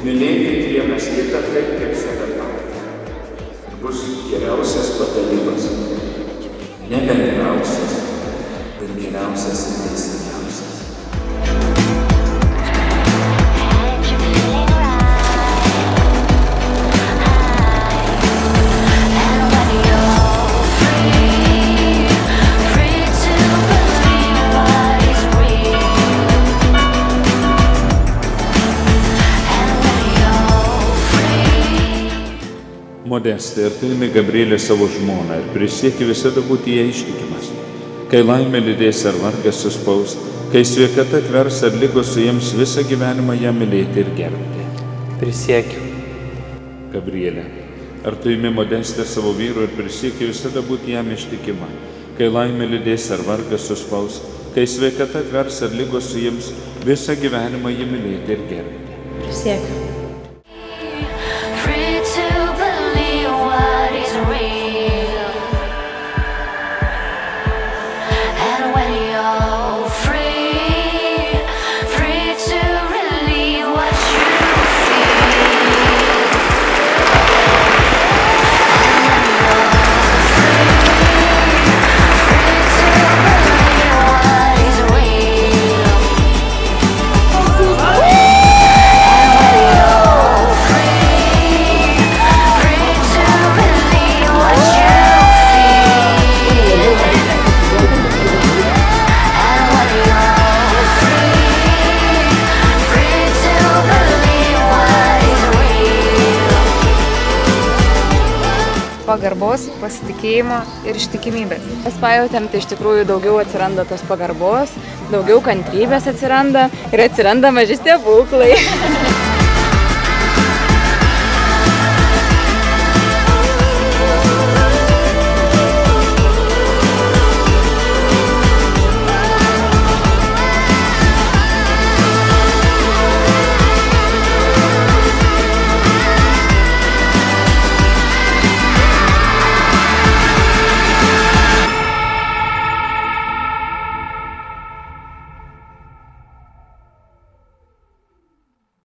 Mylėkit vienas kitą taip, kaip save patys. Bus geriausias patarimas. Ne lengviausias, bet geriausias ir teisingiausias. Modestė, ir tu imi Gabrielę savo žmoną ir prisieki visada būti jai ištikimas. Kai laimė lydės ar vargas suspaus, kai sveikata tvers ar ligos suims, visą gyvenimą ją mylėti ir gerbti. Prisiekiu. Gabrielė, ar tu imi Modestę savo vyru ir prisieki visada būti jam ištikima. Kai laimė lydės ar vargas suspaus, kai sveikata tvers ar ligos suims, visą gyvenimą jį mylėti ir gerbti. Prisiekiu. Pagarbos, pasitikėjimo ir ištikimybės. Mes pajautėm, tai iš tikrųjų daugiau atsiranda tos pagarbos, daugiau kantrybės atsiranda ir atsiranda maži stebuklai.